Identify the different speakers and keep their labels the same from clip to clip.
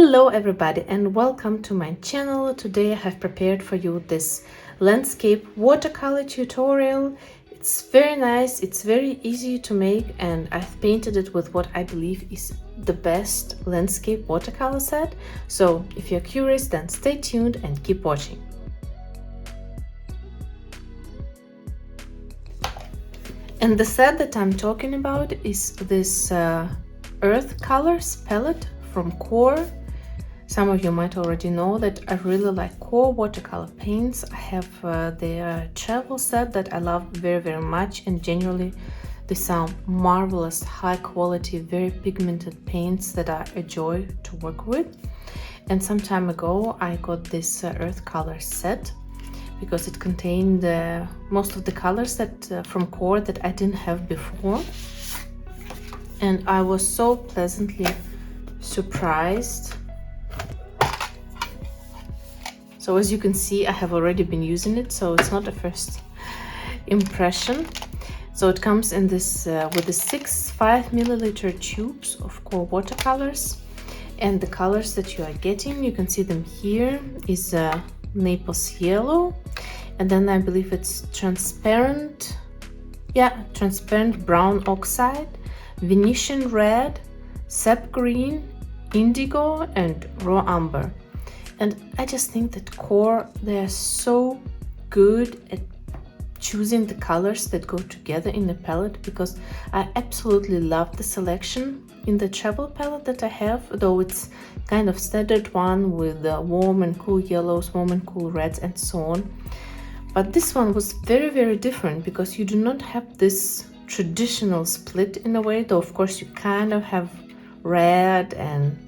Speaker 1: Hello everybody and welcome to my channel. Today I have prepared for you this landscape watercolor tutorial. It's very nice, it's very easy to make, and I've painted it with what I believe is the best landscape watercolor set. So if you're curious, then stay tuned and keep watching. And the set that I'm talking about is this Earth Colors palette from QOR. Some of you might already know that I really like QOR watercolor paints. I have their travel set that I love very much, and generally these are marvelous, high quality, very pigmented paints that are a joy to work with. And some time ago I got this Earth Colors set because it contained most of the colors that from QOR that I didn't have before, and I was so pleasantly surprised. So as you can see, I have already been using it, so it's not a first impression. So it comes in this with the 6 5-milliliter tubes of QOR watercolors, and the colors that you are getting, you can see them here, is Naples Yellow, and then I believe it's transparent brown Oxide, Venetian Red, Sap Green, Indigo, and raw Amber. And I just think that QOR, they're so good at choosing the colors that go together in the palette, because I absolutely love the selection in the travel palette that I have, though it's kind of standard one with warm and cool yellows, warm and cool reds, and so on. But this one was very different, because you do not have this traditional split in a way, though of course you kind of have red and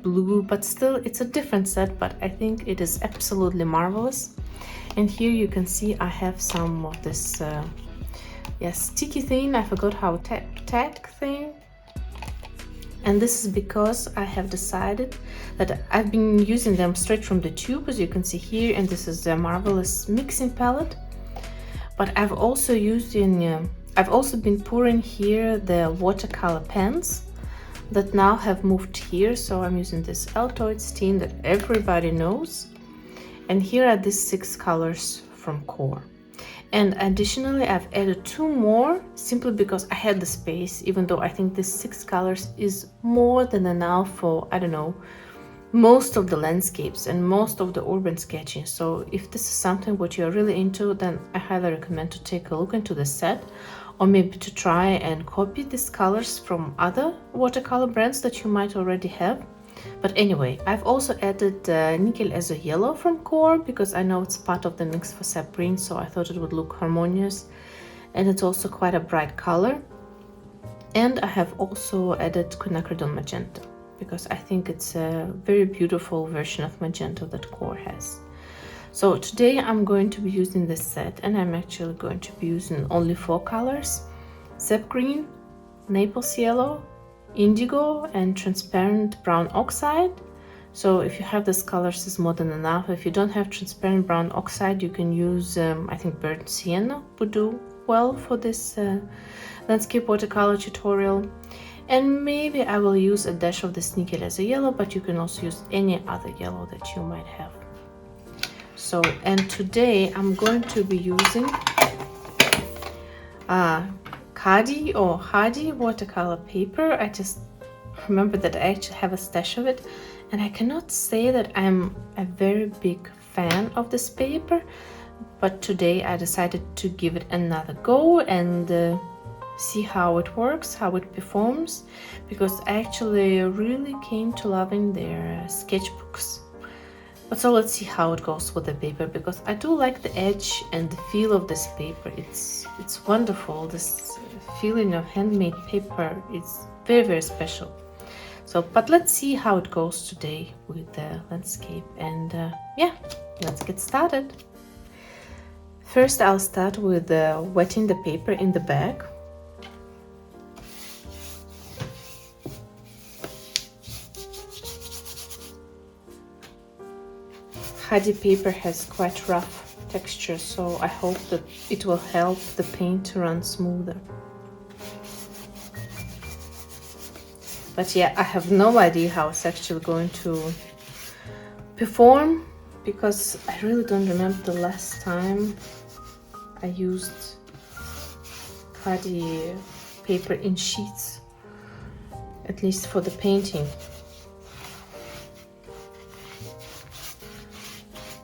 Speaker 1: blue, but still it's a different set. But I think it is absolutely marvelous. And here you can see I have some of this sticky thing, I forgot how tag thing, and this is because I have decided that I've been using them straight from the tube, as you can see here, and this is the marvelous mixing palette. But I've also been pouring here the watercolor pens that now have moved here. So I'm using this Altoid steam that everybody knows, and here are these 6 colors from QOR. And additionally I've added 2 more simply because I had the space, even though I think this 6 colors is more than enough for, I don't know, most of the landscapes and most of the urban sketching. So if this is something what you're really into, then I highly recommend to take a look into the set, or maybe to try and copy these colors from other watercolor brands that you might already have. But anyway, I've also added Naples Yellow from QOR, because I know it's part of the mix for Sap Green, so I thought it would look harmonious, and it's also quite a bright color. And I have also added quinacridone magenta, because I think it's a very beautiful version of magenta that QOR has. So today I'm going to be using this set, and I'm actually going to be using only 4 colors: Sap Green, Naples Yellow, Indigo, and transparent brown Oxide. So if you have these colors, is more than enough. If you don't have transparent brown Oxide, you can use I think burnt sienna would do well for this landscape watercolor tutorial. And maybe I will use a dash of this Naples Yellow, but you can also use any other yellow that you might have. So, and today I'm going to be using Khadi or Khadi watercolor paper. I just remember that I actually have a stash of it, and I cannot say that I'm a very big fan of this paper, but today I decided to give it another go and see how it works, how it performs, because I actually really came to loving their sketchbooks. But so let's see how it goes with the paper, because I do like the edge and the feel of this paper. It's wonderful. This feeling of handmade paper is very special. So, but let's see how it goes today with the landscape, and yeah, let's get started. First I'll start with wetting the paper in the bag. Khadi paper has quite rough texture, so I hope that it will help the paint to run smoother. But yeah, I have no idea how it's actually going to perform, because I really don't remember the last time I used Khadi paper in sheets, at least for the painting.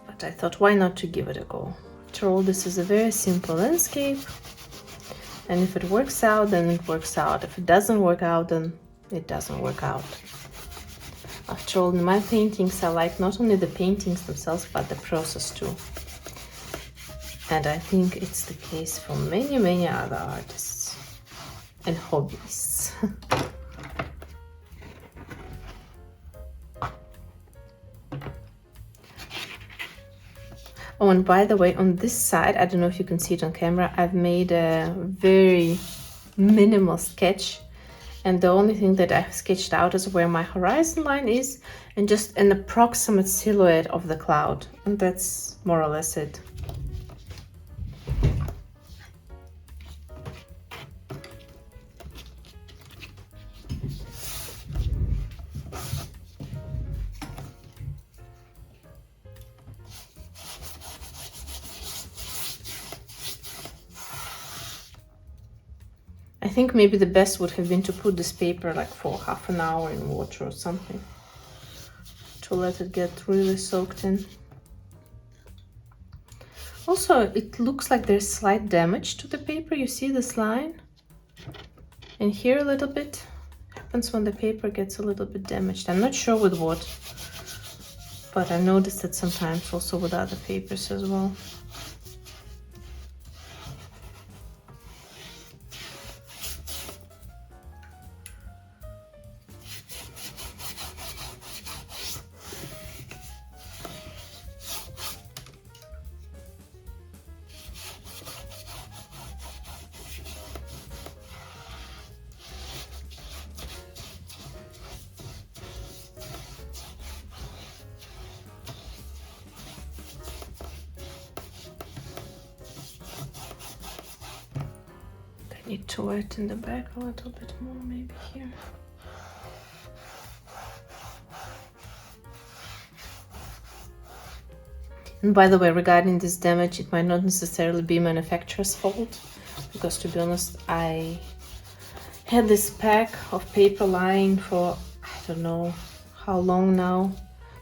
Speaker 1: But I thought, why not to give it a go? After all, this is a very simple landscape, and if it works out, then it works out. If it doesn't work out, then it doesn't work out. After all, in my paintings, I like not only the paintings themselves, but the process too. And I think it's the case for many, many other artists and hobbyists. Oh, and by the way, on this side, I don't know if you can see it on camera, I've made a very minimal sketch. And the only thing that I've sketched out is where my horizon line is and just an approximate silhouette of the cloud. And that's more or less it. I think maybe the best would have been to put this paper like for half an hour in water or something, to let it get really soaked in. Also, it looks like there's slight damage to the paper. You see this line? And here a little bit. Happens when the paper gets a little bit damaged. I'm not sure with what, but I noticed it sometimes also with other papers as well. Need to wet in the back a little bit more, maybe here. And by the way, regarding this damage, it might not necessarily be manufacturer's fault, because to be honest, I had this pack of paper lying for I don't know how long now,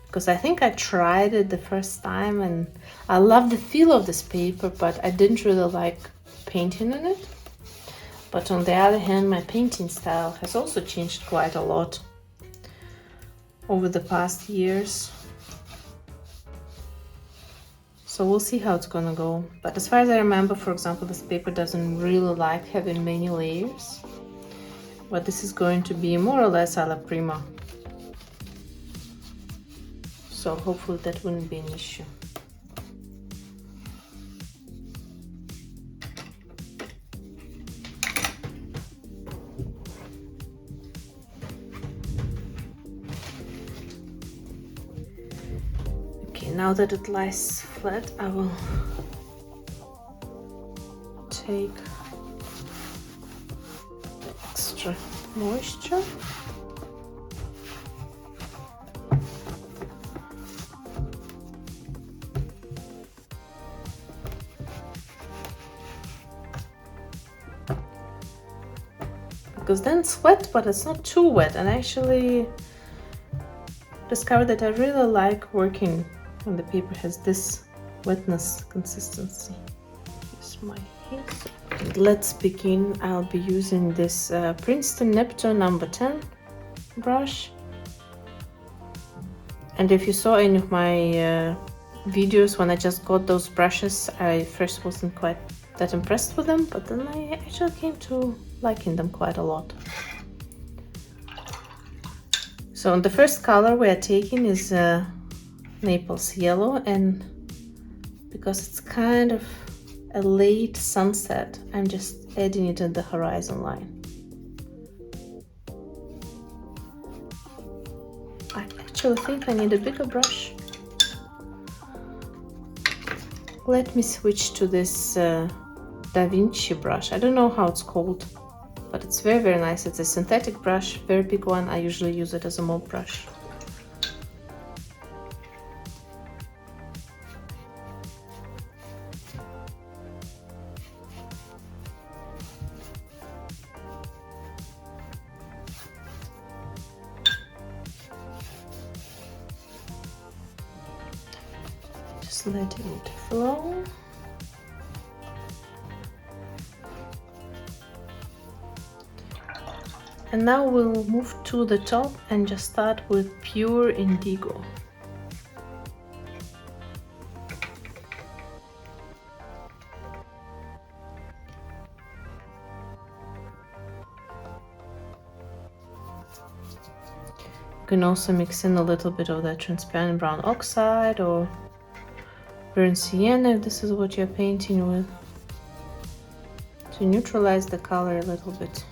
Speaker 1: because I think I tried it the first time and I love the feel of this paper, but I didn't really like painting on it. But on the other hand, my painting style has also changed quite a lot over the past years. So we'll see how it's gonna go. But as far as I remember, for example, this paper doesn't really like having many layers. But this is going to be more or less alla prima. So hopefully that wouldn't be an issue. Now that it lies flat, I will take the extra moisture. Because then it's wet, but it's not too wet, and I actually discovered that I really like working when the paper has this wetness consistency. Here's my hazel. And let's begin. I'll be using this Princeton Neptune number 10 brush. And if you saw any of my videos when I just got those brushes, I first wasn't quite that impressed with them, but then I actually came to liking them quite a lot. So the first color we are taking is Naples Yellow, and because it's kind of a late sunset, I'm just adding it at the horizon line. I actually think I need a bigger brush. Let me switch to this Da Vinci brush. I don't know how it's called, but it's very, very nice. It's a synthetic brush, very big one. I usually use it as a mold brush. Just letting it flow. And now we'll move to the top and just start with pure indigo. You can also mix in a little bit of that transparent brown oxide or burnt sienna if this is what you're painting with, to neutralize the color a little bit.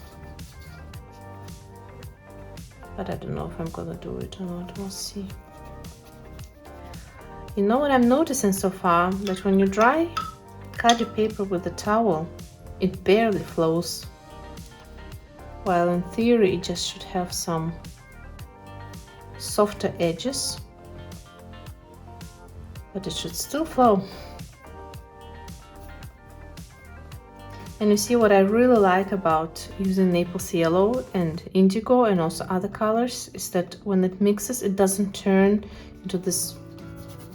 Speaker 1: But I don't know if I'm gonna do it or not, we'll see. You know what I'm noticing so far? That when you dry Khadi paper with the towel, it barely flows. While in theory it just should have some softer edges, but it should still flow. And you see what I really like about using Naples Yellow and Indigo and also other colors is that when it mixes, it doesn't turn into this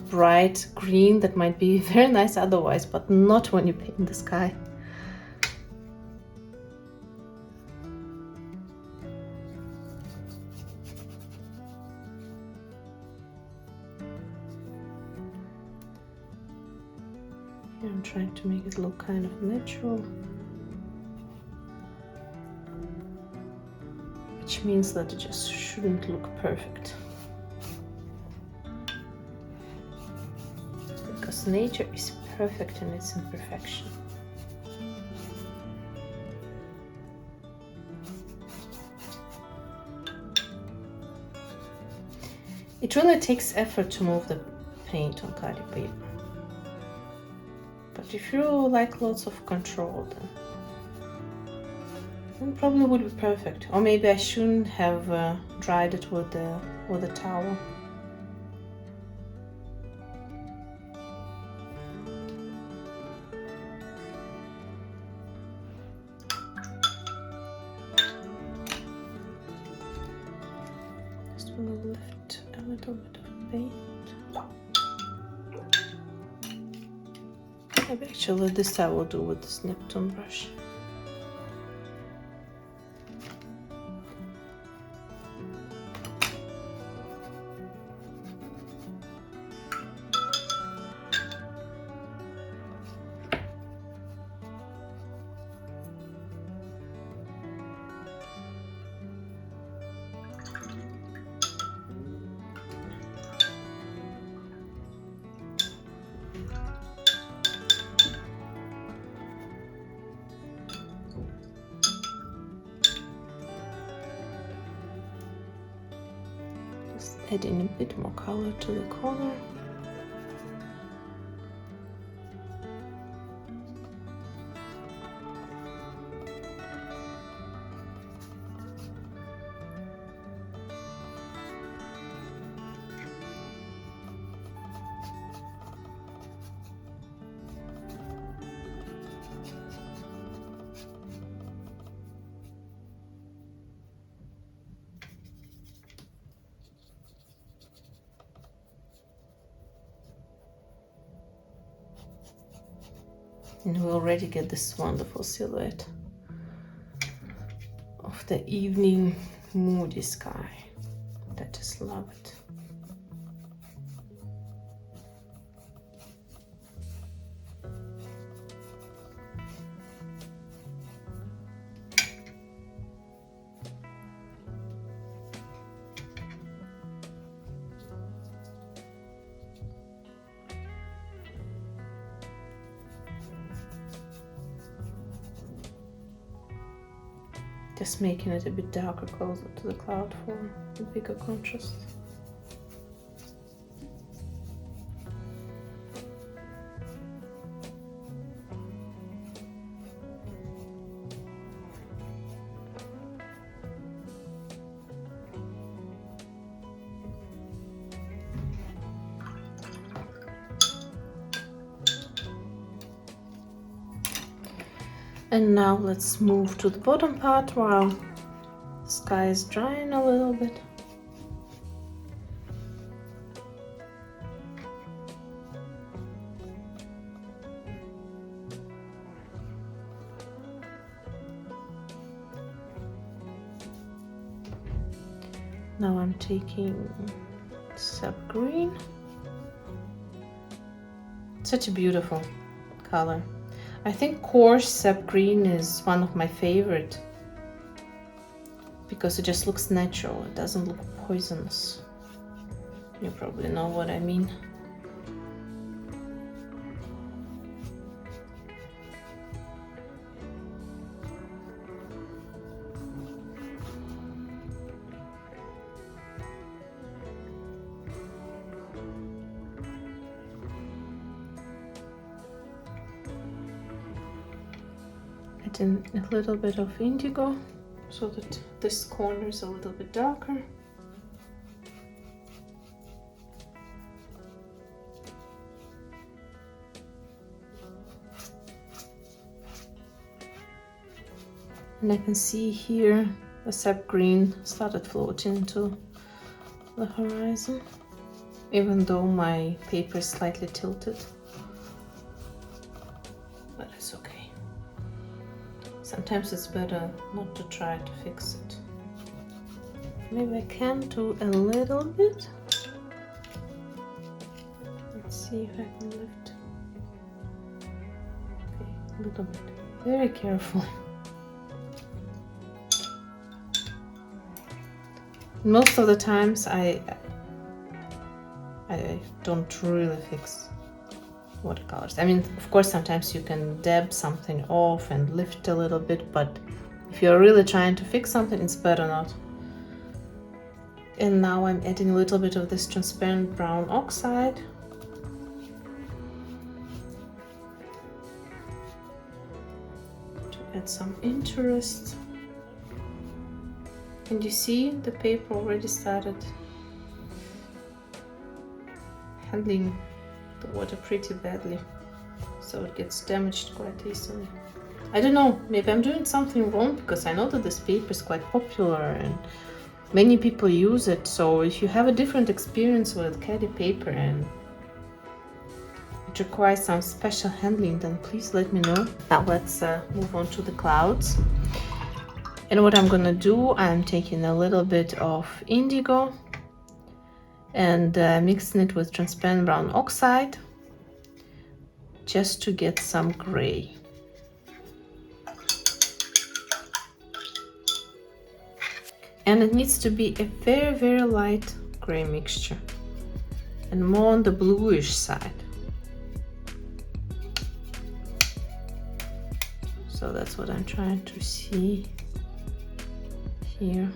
Speaker 1: bright green that might be very nice otherwise, but not when you paint the sky. Here I'm trying to make it look kind of natural. Which means that it just shouldn't look perfect. Because nature is perfect in its imperfection. It really takes effort to move the paint on Khadi paper. But if you like lots of control, then probably would be perfect. Or maybe I shouldn't have dried it with a towel. Just want to lift a little bit of paint. Maybe actually this I will do with this Neptune brush. Adding a bit more color to the corner. And we already get this wonderful silhouette of the evening moody sky. I just love it. Just making it a bit darker closer to the cloud for a bigger contrast. And now let's move to the bottom part while the sky is drying a little bit. Now I'm taking Sap Green. Such a beautiful color. I think coarse Sap Green is one of my favorite because it just looks natural. It doesn't look poisonous. You probably know what I mean. In a little bit of indigo so that this corner is a little bit darker. And I can see here the sap green started floating into the horizon, even though my paper is slightly tilted. But it's okay. Sometimes it's better not to try to fix it. Maybe I can do a little bit. Let's see if I can lift. Okay, a little bit. Very carefully. Most of the times I don't really fix watercolors. I mean, of course, sometimes you can dab something off and lift a little bit, but if you're really trying to fix something, it's better not. And now I'm adding a little bit of this transparent brown oxide. To add some interest. And you see the paper already started handling the water pretty badly, so it gets damaged quite easily. I don't know, maybe I'm doing something wrong because I know that this paper is quite popular and many people use it. So if you have a different experience with Khadi paper and it requires some special handling, then please let me know. Now let's move on to the clouds. And what I'm gonna do, I'm taking a little bit of indigo and mixing it with transparent brown oxide just to get some gray. And it needs to be a very, very light gray mixture and more on the bluish side. So that's what I'm trying to see here.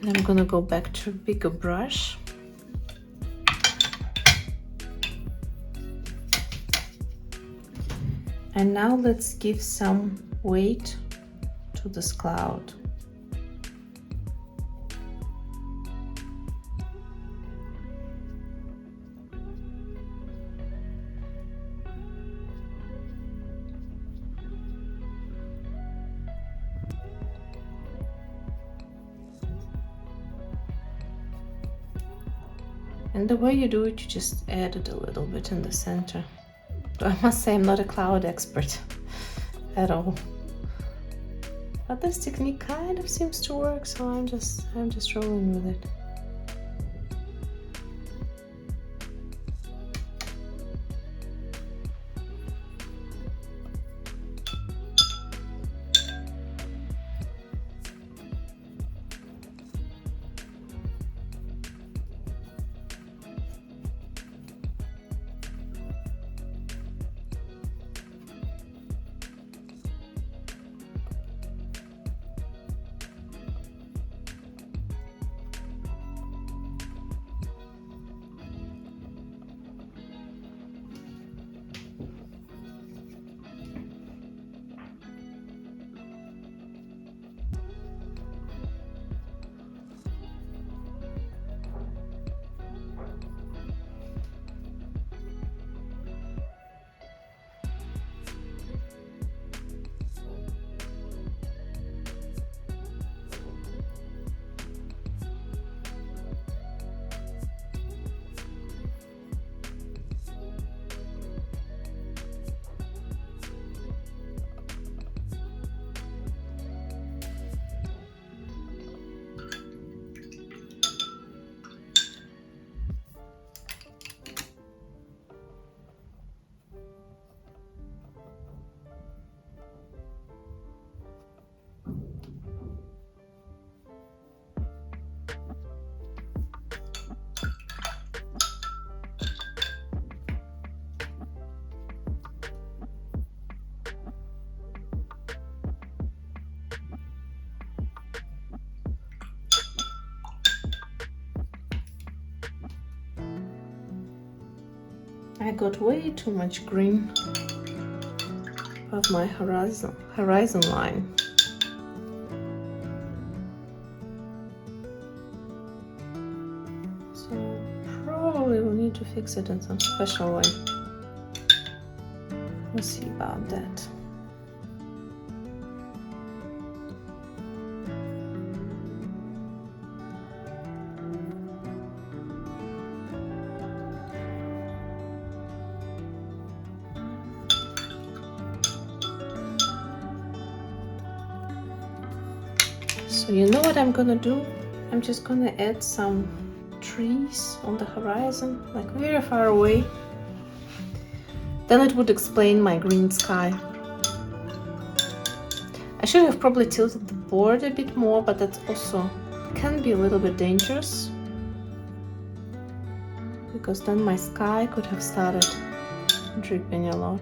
Speaker 1: And I'm gonna go back to a bigger brush. And now let's give some weight to this cloud. And the way you do it, you just add it a little bit in the center. I must say I'm not a cloud expert at all. But this technique kind of seems to work, so I'm just rolling with it. I got way too much green of my horizon line. So probably we'll need to fix it in some special way. We'll see about that. So you know what I'm gonna do? I'm just gonna add some trees on the horizon, like very far away. Then it would explain my green sky. I should have probably tilted the board a bit more, but that also can be a little bit dangerous, because then my sky could have started dripping a lot.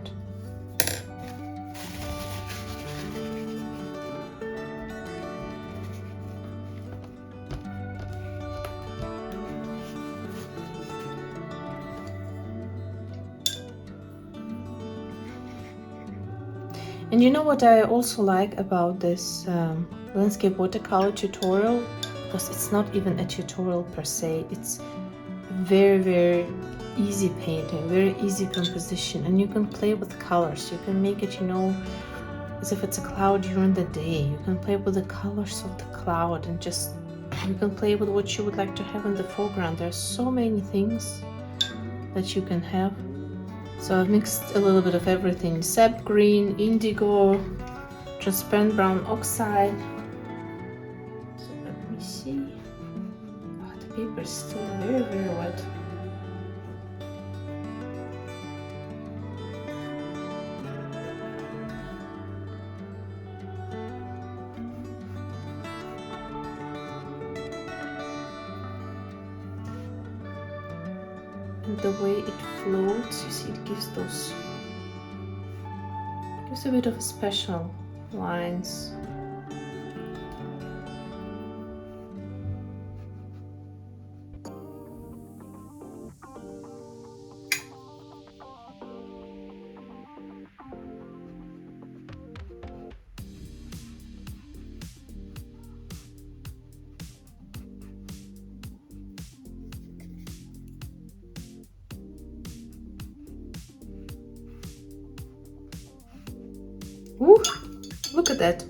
Speaker 1: And you know what I also like about this landscape watercolor tutorial? Because it's not even a tutorial per se, it's very, very easy painting, very easy composition, and you can play with colors. You can make it, you know, as if it's a cloud during the day. You can play with the colors of the cloud, and just you can play with what you would like to have in the foreground. There's so many things that you can have. So I've mixed a little bit of everything: sap green, indigo, transparent brown oxide. So let me see. Oh, the paper is still very, very wet. And the way it floats, you see, it gives a bit of special lines. Ooh, look at that.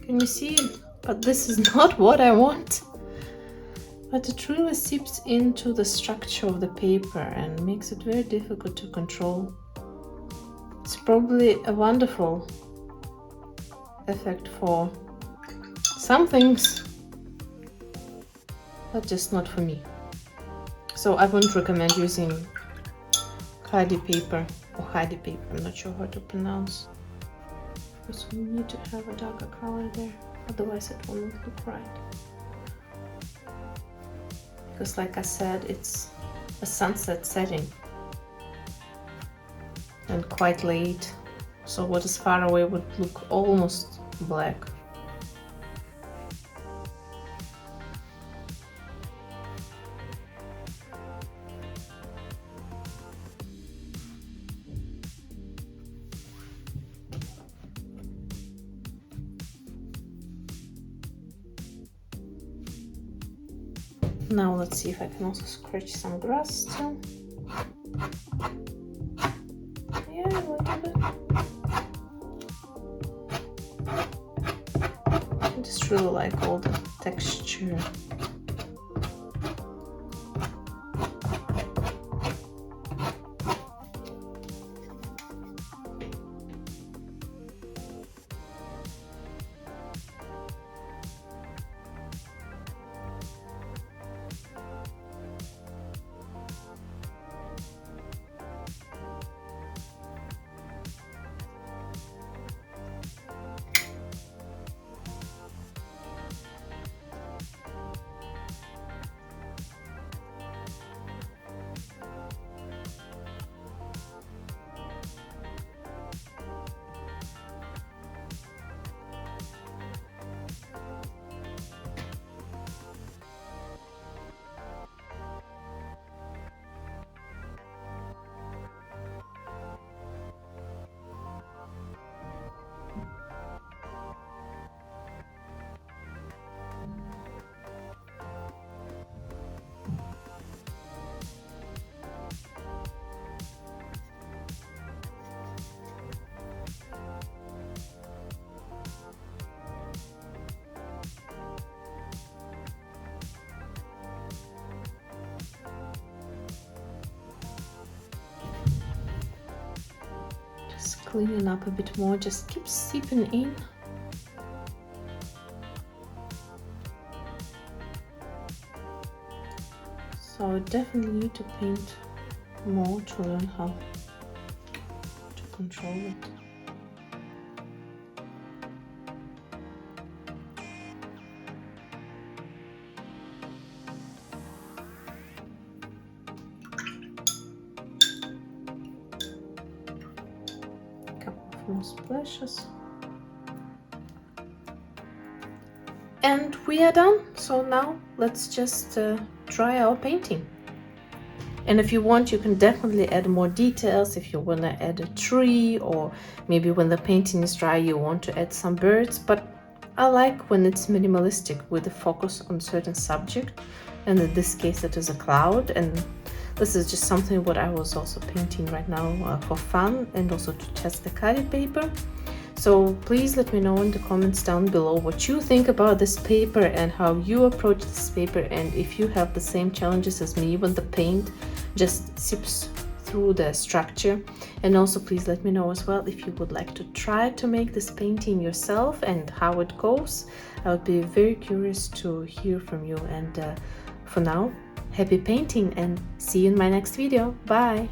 Speaker 1: Can you see it? But this is not what I want. But it really seeps into the structure of the paper and makes it very difficult to control. It's probably a wonderful effect for some things, but just not for me. So I wouldn't recommend using Khadi paper or Khadi paper, I'm not sure how to pronounce. So we need to have a darker color there, otherwise it will not look right. Because like I said, it's a sunset setting and quite late, so what is far away would look almost black. Now let's see if I can also scratch some grass still. Yeah, a little bit. I just really like all the texture. cleaning up a bit more, just keep seeping in. So I definitely need to paint more to learn how to control it. More splashes, and we are done. So now let's just try our painting. And if you want, you can definitely add more details. If you want to add a tree, or maybe when the painting is dry you want to add some birds, but I like when it's minimalistic with the focus on certain subject, and in this case it is a cloud. And this is just something what I was also painting right now for fun, and also to test the Khadi paper. So please let me know in the comments down below what you think about this paper and how you approach this paper, and if you have the same challenges as me when the paint just seeps through the structure. And also please let me know as well if you would like to try to make this painting yourself and how it goes. I would be very curious to hear from you. And for now, happy painting and see you in my next video. Bye!